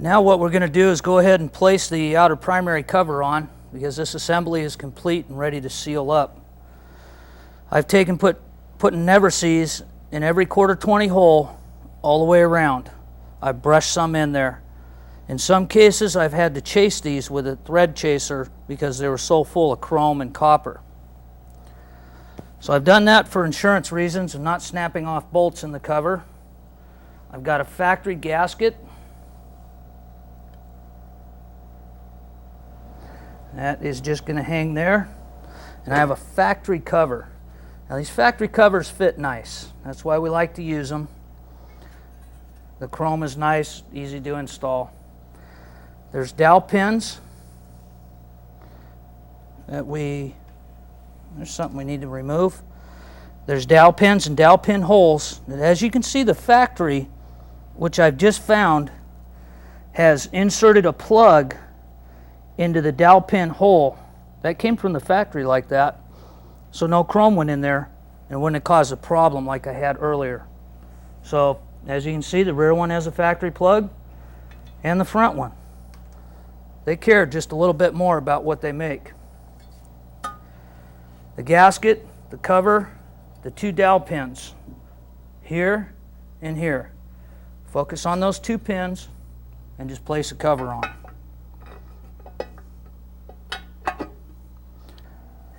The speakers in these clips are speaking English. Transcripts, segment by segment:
Now what we're going to do is go ahead and place the outer primary cover on, because this assembly is complete and ready to seal up. I've put never sees in every quarter 20 hole all the way around. I've brushed some in there. In some cases I've had to chase these with a thread chaser because they were so full of chrome and copper. So I've done that for insurance reasons and not snapping off bolts in the cover. I've got a factory gasket. That is just going to hang there. And I have a factory cover. Now these factory covers fit nice. That's why we like to use them. The chrome is nice, easy to install. There's dowel pins that there's something we need to remove. There's dowel pins and dowel pin holes. And as you can see, the factory, which I've just found, has inserted a plug into the dowel pin hole. That came from the factory like that, so no chrome went in there and wouldn't have caused a problem like I had earlier. So as you can see, the rear one has a factory plug and the front one. They care just a little bit more about what they make. The gasket, the cover, the two dowel pins, here and here. Focus on those two pins and just place the cover on.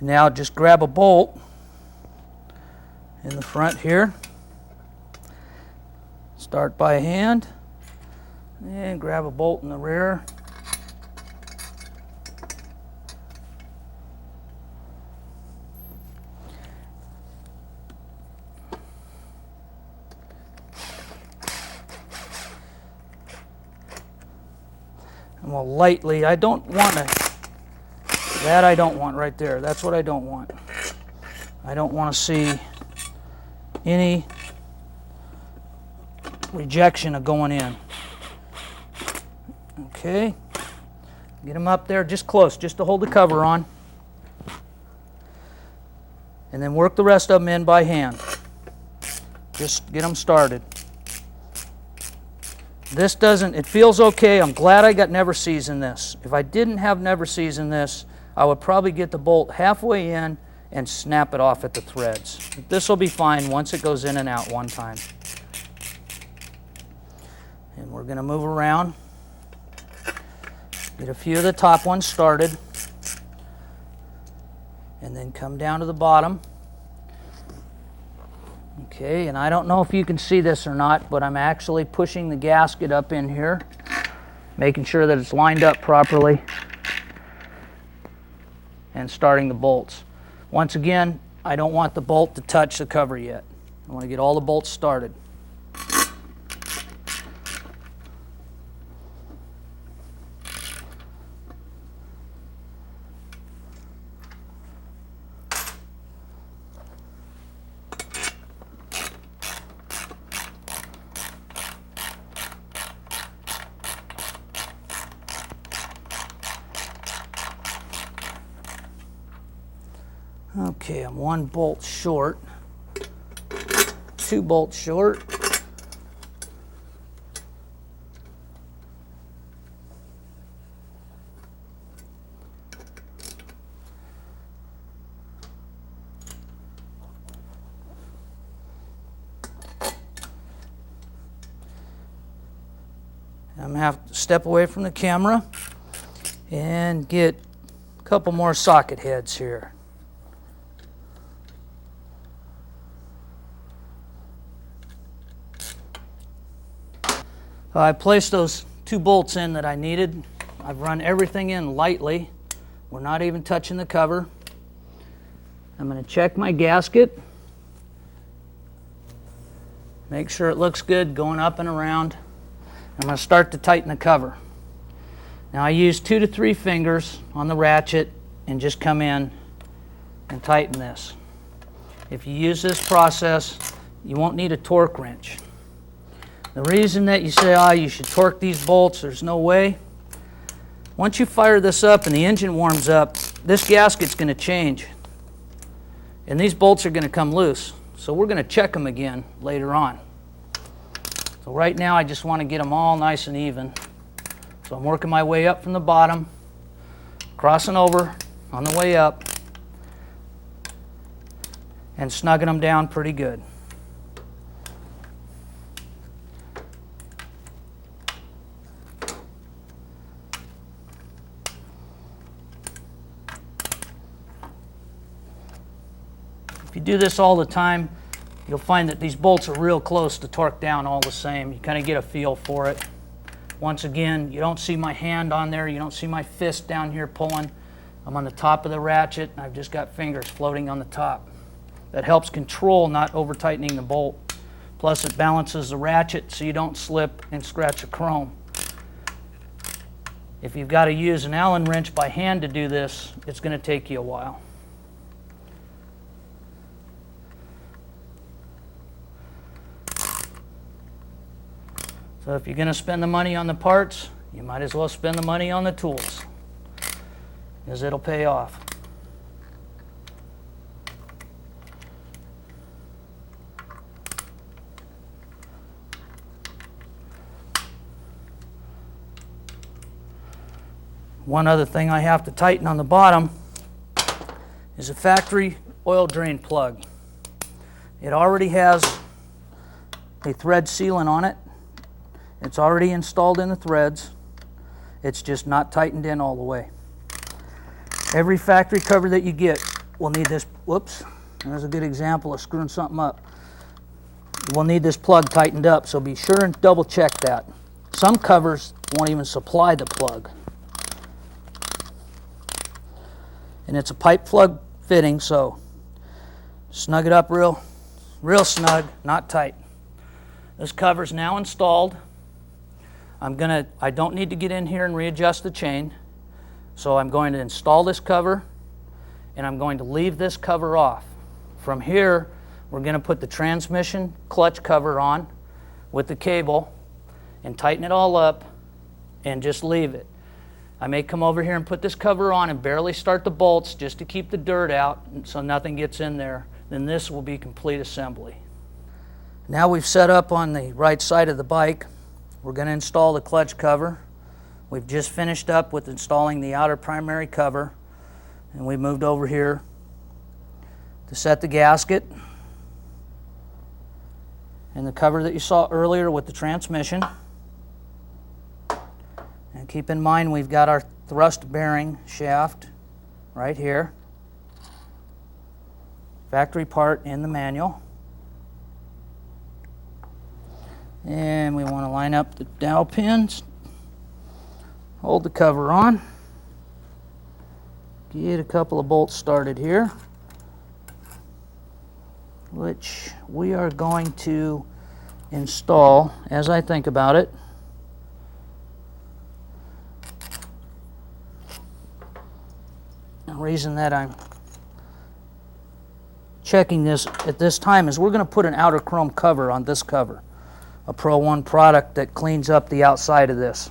Now just grab a bolt in the front here. Start by hand and grab a bolt in the rear. And we'll lightly, I don't want that I don't want right there. That's what I don't want. I don't want to see any rejection of going in. Okay. Get them up there just close, just to hold the cover on. And then work the rest of them in by hand. Just get them started. This doesn't, it feels okay. I'm glad I got never sees in this. If I didn't have never sees in this, I would probably get the bolt halfway in and snap it off at the threads. This will be fine once it goes in and out one time. And we're going to move around. Get a few of the top ones started. And then come down to the bottom. Okay, and I don't know if you can see this or not, but I'm actually pushing the gasket up in here, making sure that it's lined up properly, and starting the bolts. Once again, I don't want the bolt to touch the cover yet. I want to get all the bolts started. Okay, I'm one bolt short, 2 bolts short. I'm going to have to step away from the camera and get a couple more socket heads here. I placed those 2 bolts in that I needed. I've run everything in lightly. We're not even touching the cover. I'm going to check my gasket. Make sure it looks good going up and around. I'm going to start to tighten the cover. Now I use 2 to 3 fingers on the ratchet and just come in and tighten this. If you use this process, you won't need a torque wrench. The reason that you say, you should torque these bolts, there's no way. Once you fire this up and the engine warms up, this gasket's going to change. And these bolts are going to come loose. So we're going to check them again later on. So right now I just want to get them all nice and even. So I'm working my way up from the bottom, crossing over on the way up, and snugging them down pretty good. If you do this all the time, you'll find that these bolts are real close to torque down all the same. You kind of get a feel for it. Once again, you don't see my hand on there. You don't see my fist down here pulling. I'm on the top of the ratchet, and I've just got fingers floating on the top. That helps control not over tightening the bolt. Plus it balances the ratchet so you don't slip and scratch a chrome. If you've got to use an Allen wrench by hand to do this, it's going to take you a while. So if you're going to spend the money on the parts, you might as well spend the money on the tools, because it'll pay off. One other thing I have to tighten on the bottom is a factory oil drain plug. It already has a thread sealant on it. It's already installed in the threads. It's just not tightened in all the way. Every factory cover that you get will need this. Whoops, there's a good example of screwing something up. We'll need this plug tightened up, so be sure and double check that. Some covers won't even supply the plug. And it's a pipe plug fitting, so snug it up real snug, not tight. This cover's now installed. I don't need to get in here and readjust the chain, so I'm going to install this cover, and I'm going to leave this cover off. From here, we're going to put the transmission clutch cover on with the cable and tighten it all up and just leave it. I may come over here and put this cover on and barely start the bolts just to keep the dirt out so nothing gets in there. Then this will be complete assembly. Now we've set up on the right side of the bike. We're going to install the clutch cover. We've just finished up with installing the outer primary cover, and we moved over here to set the gasket and the cover that you saw earlier with the transmission. And keep in mind we've got our thrust bearing shaft right here. Factory part in the manual. And we want to line up the dowel pins. Hold the cover on. Get a couple of bolts started here, which we are going to install as I think about it. The reason that I'm checking this at this time is we're going to put an outer chrome cover on this cover, a Pro 1 product that cleans up the outside of this.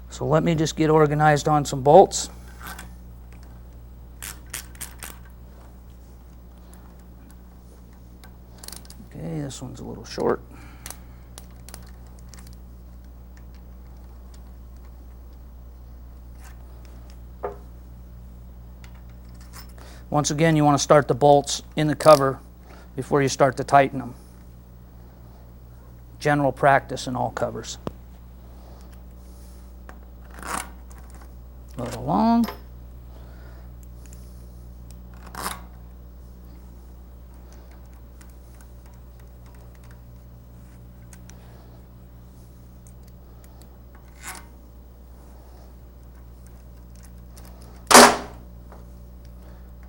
So let me just get organized on some bolts. Okay, this one's a little short. Once again, you want to start the bolts in the cover before you start to tighten them. General practice in all covers. Load along.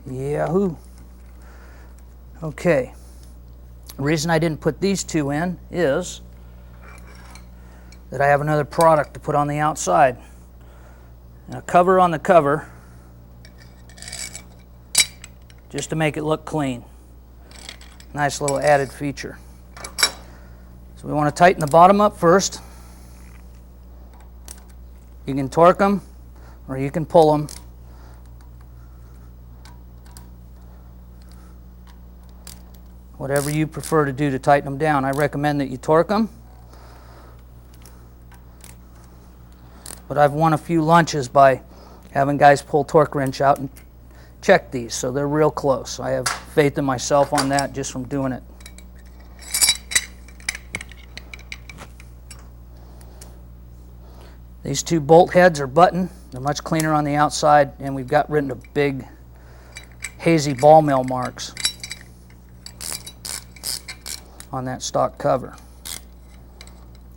Yahoo! Okay. The reason I didn't put these two in is that I have another product to put on the outside. And a cover on the cover, just to make it look clean. Nice little added feature. So we want to tighten the bottom up first. You can torque them or you can pull them. Whatever you prefer to do to tighten them down. I recommend that you torque them. but I've won a few lunches by having guys pull torque wrench out and check these, so they're real close. I have faith in myself on that just from doing it. These two bolt heads are buttoned. They're much cleaner on the outside, and we've got rid of big hazy ball mill marks on that stock cover.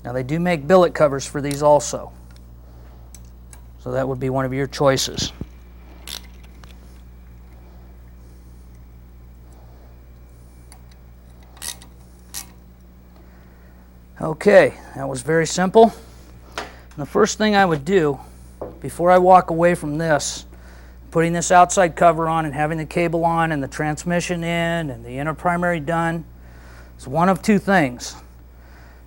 Now they do make billet covers for these also, so that would be one of your choices. Okay, that was very simple. And the first thing I would do before I walk away from this, putting this outside cover on and having the cable on and the transmission in and the inner primary done, is one of two things.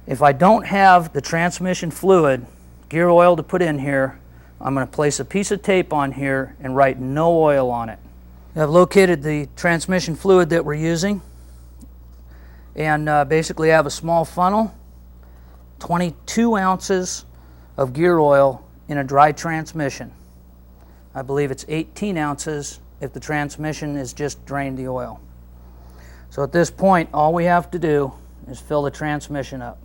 If I don't have the transmission fluid, gear oil to put in here, I'm going to place a piece of tape on here and write no oil on it. I've located the transmission fluid that we're using, and basically I have a small funnel, 22 ounces of gear oil in a dry transmission. I believe it's 18 ounces if the transmission is just drained the oil. So at this point, all we have to do is fill the transmission up.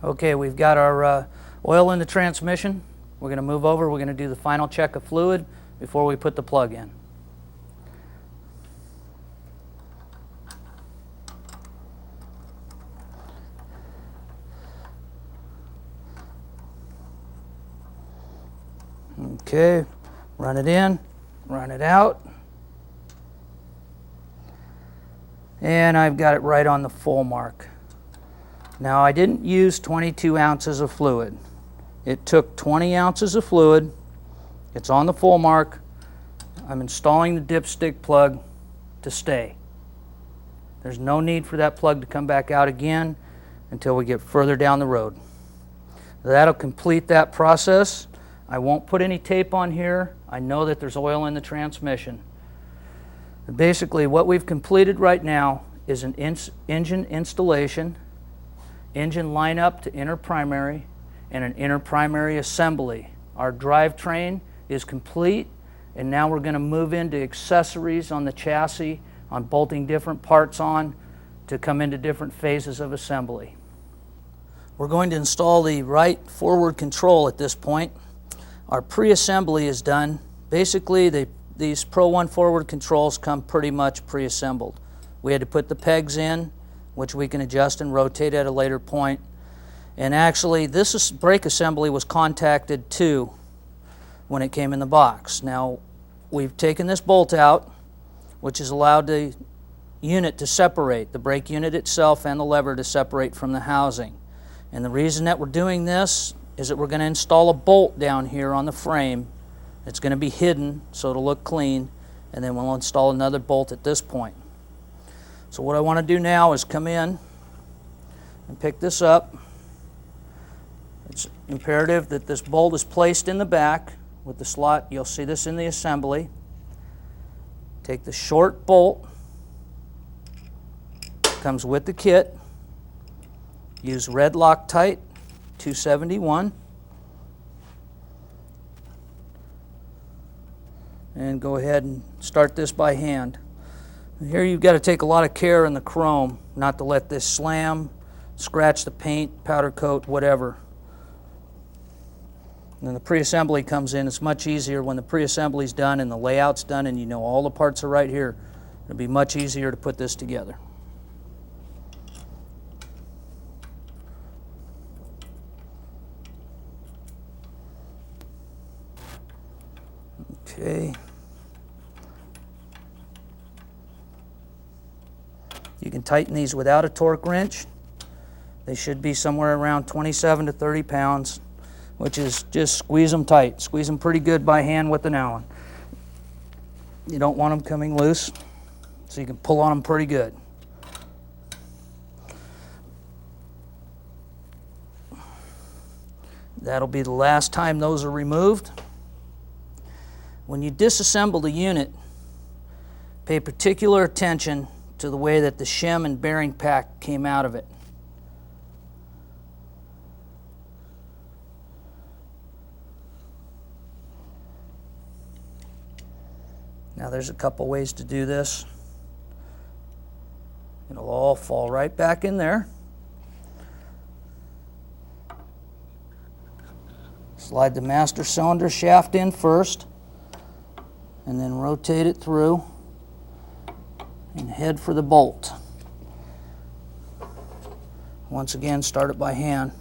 Okay, we've got our oil in the transmission. We're going to move over. We're going to do the final check of fluid before we put the plug in. Okay, run it in, run it out. And I've got it right on the full mark. Now I didn't use 22 ounces of fluid. It took 20 ounces of fluid. It's on the full mark. I'm installing the dipstick plug to stay. There's no need for that plug to come back out again until we get further down the road. That'll complete that process. I won't put any tape on here. I know that there's oil in the transmission. Basically what we've completed right now is an engine installation, engine lineup to inner primary, and an inner primary assembly. Our drivetrain is complete, and now we're going to move into accessories on the chassis, on bolting different parts on to come into different phases of assembly. We're going to install the right forward control at this point. Our pre-assembly is done. Basically, these Pro 1 forward controls come pretty much pre-assembled. We had to put the pegs in, which we can adjust and rotate at a later point. And actually, this brake assembly was contacted too when it came in the box. Now, we've taken this bolt out, which has allowed the unit to separate, the brake unit itself and the lever to separate from the housing. And the reason that we're doing this is that we're going to install a bolt down here on the frame. It's going to be hidden so it'll look clean, and then we'll install another bolt at this point. So what I want to do now is come in and pick this up. It's imperative that this bolt is placed in the back with the slot. You'll see this in the assembly. Take the short bolt, comes with the kit. Use red Loctite 271. And go ahead and start this by hand. Here you've got to take a lot of care in the chrome not to let this slam, scratch the paint, powder coat, whatever. And then the pre-assembly comes in. It's much easier when the pre-assembly's done and the layout's done and you know all the parts are right here. It'll be much easier to put this together. Okay. You can tighten these without a torque wrench. They should be somewhere around 27 to 30 pounds, which is just squeeze them tight. Squeeze them pretty good by hand with an Allen. You don't want them coming loose, so you can pull on them pretty good. That'll be the last time those are removed. When you disassemble the unit, pay particular attention to the way that the shim and bearing pack came out of it. Now there's a couple ways to do this. It'll all fall right back in there. Slide the master cylinder shaft in first, and then rotate it through and head for the bolt. Once again, start it by hand.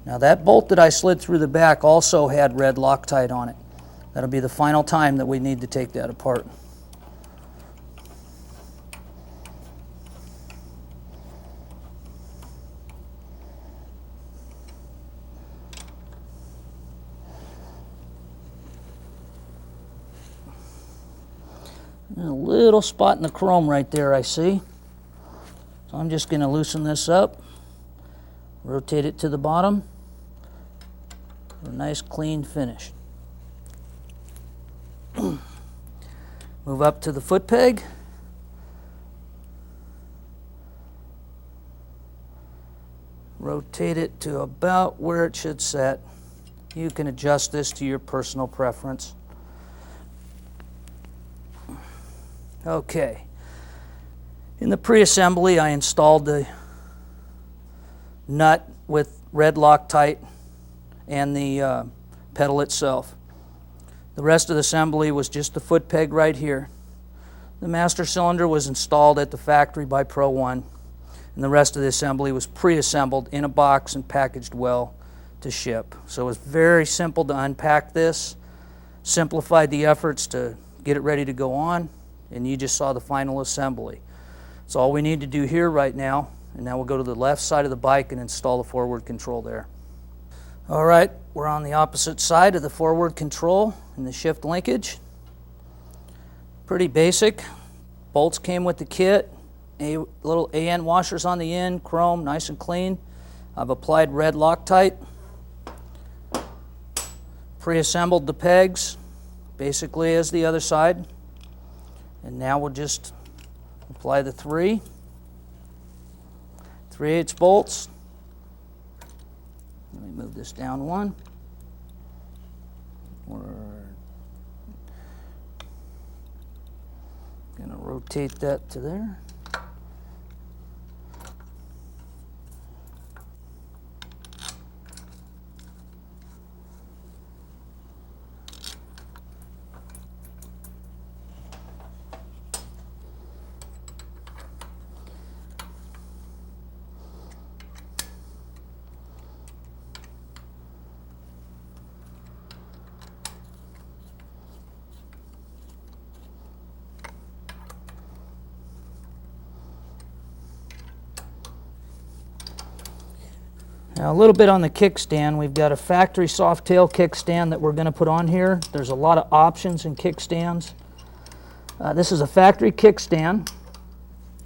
Now that bolt that I slid through the back also had red Loctite on it. That'll be the final time that we need to take that apart. There's a little spot in the chrome right there, I see. So I'm just going to loosen this up, rotate it to the bottom for a nice clean finish. Move up to the foot peg. Rotate it to about where it should set. You can adjust this to your personal preference. Okay. In the pre-assembly, I installed the nut with red Loctite and the pedal itself. The rest of the assembly was just the foot peg right here. The master cylinder was installed at the factory by Pro One, and the rest of the assembly was pre-assembled in a box and packaged well to ship. So it was very simple to unpack this, simplified the efforts to get it ready to go on, and you just saw the final assembly. That's all we need to do here right now, and now we'll go to the left side of the bike and install the forward control there. All right, we're on the opposite side of the forward control and the shift linkage. Pretty basic. Bolts came with the kit. Little AN washers on the end, chrome, nice and clean. I've applied red Loctite. Pre-assembled the pegs, basically as the other side. And now we'll just apply the 3/8 bolts. Let me move this down one. We're going to rotate that to there. Now a little bit on the kickstand. We've got a factory soft tail kickstand that we're going to put on here. There's a lot of options in kickstands. This is a factory kickstand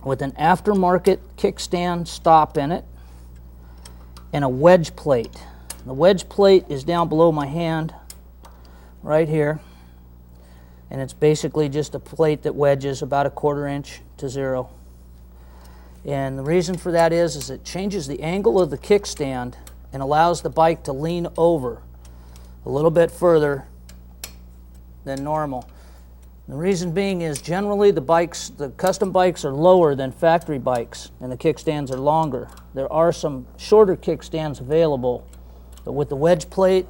with an aftermarket kickstand stop in it and a wedge plate. The wedge plate is down below my hand right here, and it's basically just a plate that wedges about 1/4 inch to 0. And the reason for that is it changes the angle of the kickstand and allows the bike to lean over a little bit further than normal. The reason being is generally the custom bikes are lower than factory bikes and the kickstands are longer. There are some shorter kickstands available, but with the wedge plate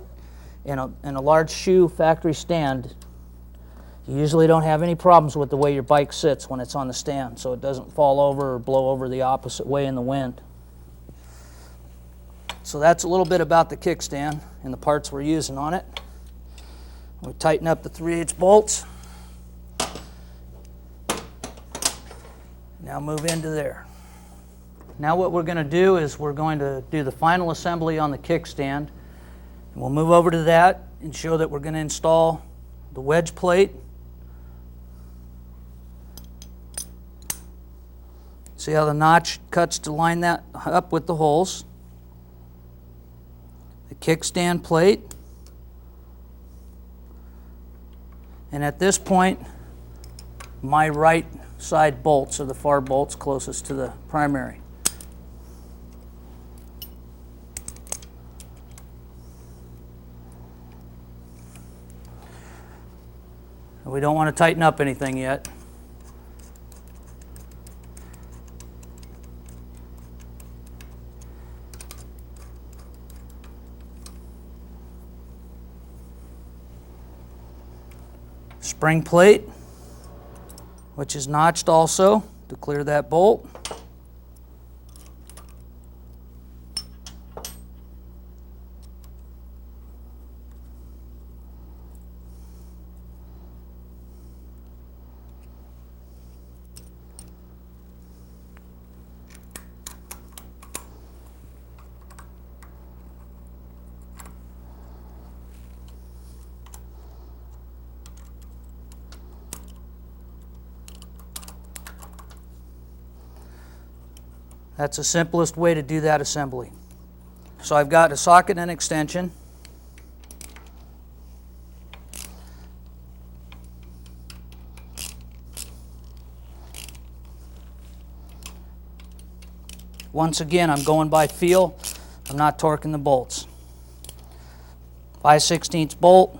and a large shoe factory stand, you usually don't have any problems with the way your bike sits when it's on the stand, so it doesn't fall over or blow over the opposite way in the wind. So that's a little bit about the kickstand and the parts we're using on it. We tighten up the 3/8 bolts. Now move into there. Now what we're going to do is we're going to do the final assembly on the kickstand. And we'll move over to that and show that we're going to install the wedge plate. See how the notch cuts to line that up with the holes. kickstand plate. And at this point, my right side bolts are the far bolts closest to the primary. We don't want to tighten up anything yet. Spring plate, which is notched also to clear that bolt. That's the simplest way to do that assembly. So I've got a socket and extension. Once again, I'm going by feel. I'm not torquing the bolts. 5/16 bolt.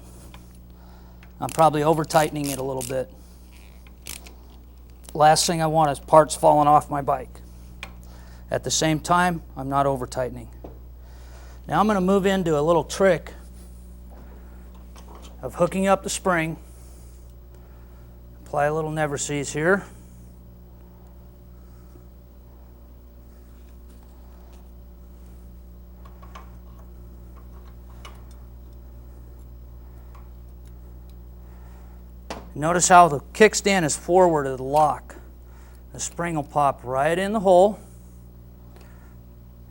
I'm probably over tightening it a little bit. Last thing I want is parts falling off my bike. At the same time, I'm not over tightening. Now I'm going to move into a little trick of hooking up the spring. Apply a little never seize here. Notice how the kickstand is forward of the lock. The spring will pop right in the hole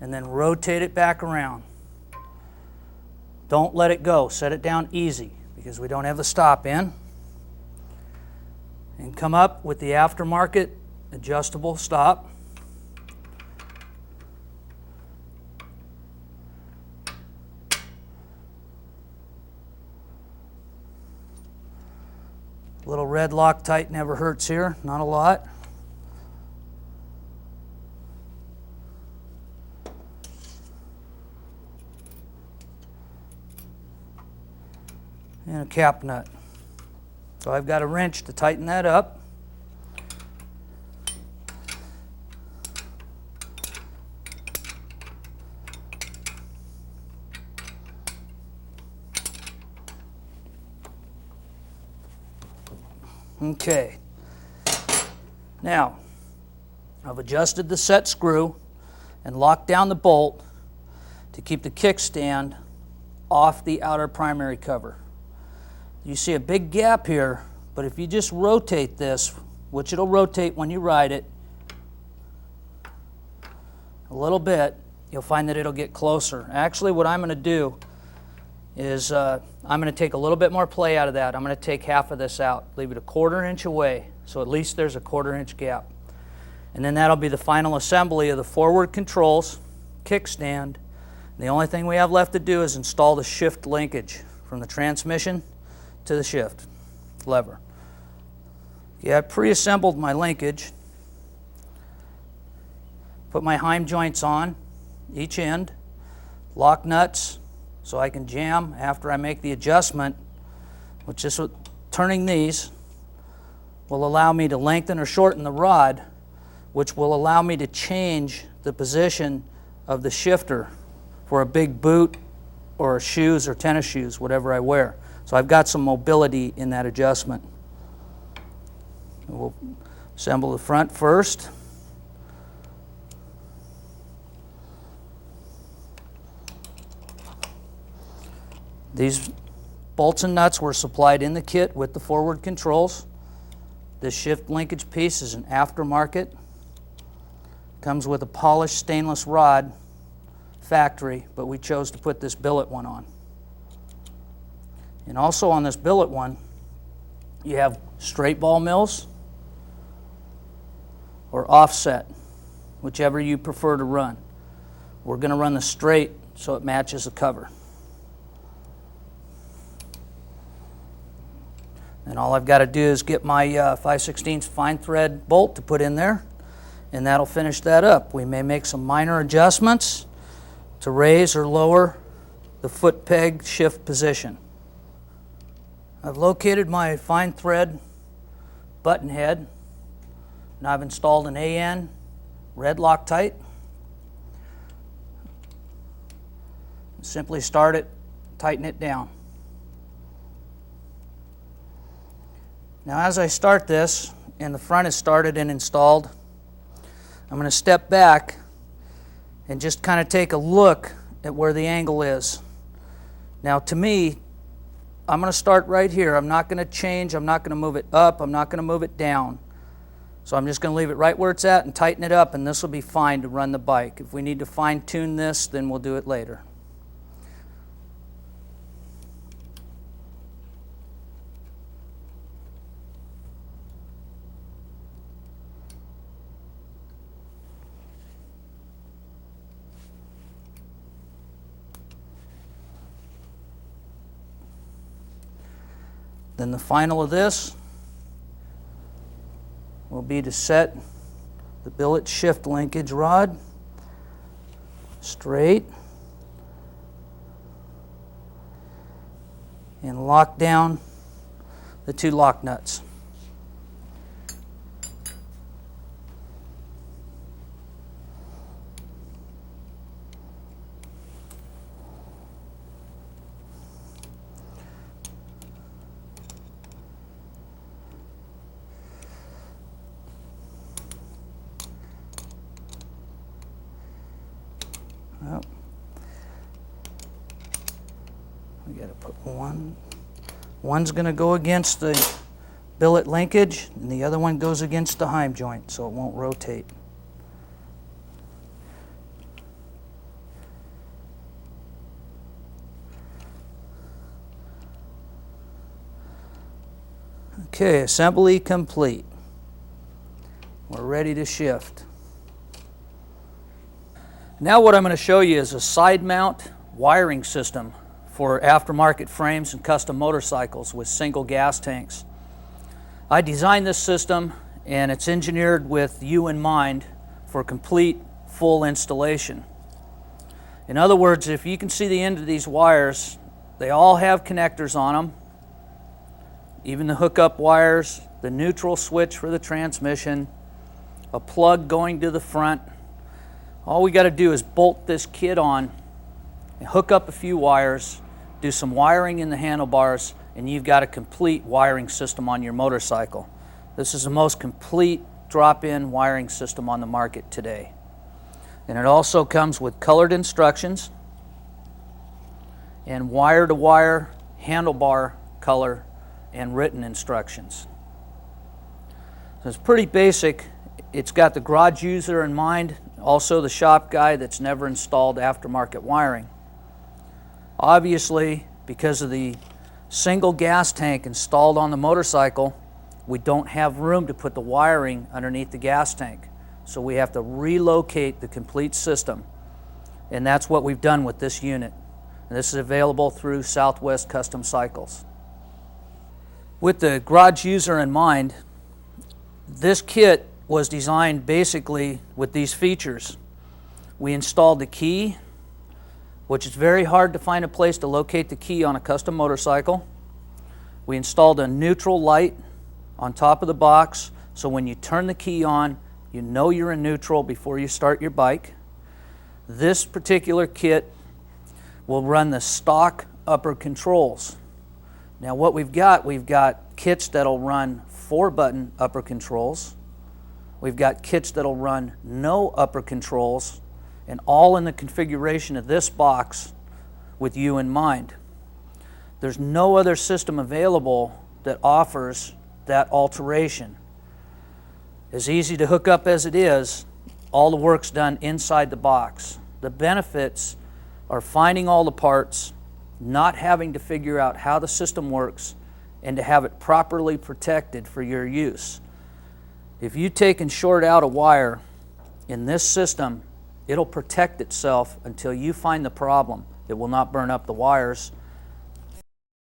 and then rotate it back around. Don't let it go. Set it down easy because we don't have the stop in. And come up with the aftermarket adjustable stop. Little red Loctite never hurts here, not a lot. And a cap nut. So I've got a wrench to tighten that up. Okay. Now, I've adjusted the set screw and locked down the bolt to keep the kickstand off the outer primary cover. You see a big gap here, but if you just rotate this, which it'll rotate when you ride it, a little bit, you'll find that it'll get closer. Actually, what I'm going to do is I'm going to take a little bit more play out of that. I'm going to take half of this out, leave it a 1/4 inch away, so at least there's a 1/4 inch gap. And then that'll be the final assembly of the forward controls, kickstand. The only thing we have left to do is install the shift linkage from the transmission to the shift lever. Okay, I pre-assembled my linkage. Put my heim joints on each end, lock nuts so I can jam after I make the adjustment, which is what turning these will allow me to lengthen or shorten the rod, which will allow me to change the position of the shifter for a big boot or shoes or tennis shoes, whatever I wear. So I've got some mobility in that adjustment. We'll assemble the front first. These bolts and nuts were supplied in the kit with the forward controls. This shift linkage piece is an aftermarket. Comes with a polished stainless rod factory, but we chose to put this billet one on. And also on this billet one, you have straight ball mills or offset, whichever you prefer to run. We're going to run the straight so it matches the cover. And all I've got to do is get my 5/16 fine thread bolt to put in there, and that'll finish that up. We may make some minor adjustments to raise or lower the foot peg shift position. I've located my fine thread button head, and I've installed an AN red Loctite. Simply start it, tighten it down. Now as I start this, and the front is started and installed, I'm going to step back and just kind of take a look at where the angle is. Now to me, I'm going to start right here. I'm not going to change, I'm not going to move it up, I'm not going to move it down. So I'm just going to leave it right where it's at and tighten it up, and this will be fine to run the bike. If we need to fine tune this, then we'll do it later. Then the final of this will be to set the billet shift linkage rod straight and lock down the two lock nuts. Well, we got to put one. One's going to go against the billet linkage, and the other one goes against the heim joint, so it won't rotate. Okay, assembly complete. We're ready to shift. Now what I'm going to show you is a side mount wiring system for aftermarket frames and custom motorcycles with single gas tanks. I designed this system, and it's engineered with you in mind for complete full installation. In other words, if you can see the end of these wires, they all have connectors on them, even the hookup wires, the neutral switch for the transmission, a plug going to the front. All we got to do is bolt this kit on and hook up a few wires, do some wiring in the handlebars, and you've got a complete wiring system on your motorcycle. This is the most complete drop-in wiring system on the market today. And it also comes with colored instructions and wire-to-wire handlebar color and written instructions. So it's pretty basic. It's got the garage user in mind, also the shop guy that's never installed aftermarket wiring. Obviously, because of the single gas tank installed on the motorcycle, we don't have room to put the wiring underneath the gas tank. So we have to relocate the complete system. And that's what we've done with this unit. And this is available through Southwest Custom Cycles. With the garage user in mind, this kit was designed basically with these features. We installed the key, which is very hard to find a place to locate the key on a custom motorcycle. We installed a neutral light on top of the box, so when you turn the key on, you know you're in neutral before you start your bike. This particular kit will run the stock upper controls. Now what we've got kits that'll run 4-button upper controls. We've got kits that'll run no upper controls, and all in the configuration of this box with you in mind. There's no other system available that offers that alteration. As easy to hook up as it is, all the work's done inside the box. The benefits are finding all the parts, not having to figure out how the system works, and to have it properly protected for your use. If you take and short out a wire in this system, it'll protect itself until you find the problem. It will not burn up the wires,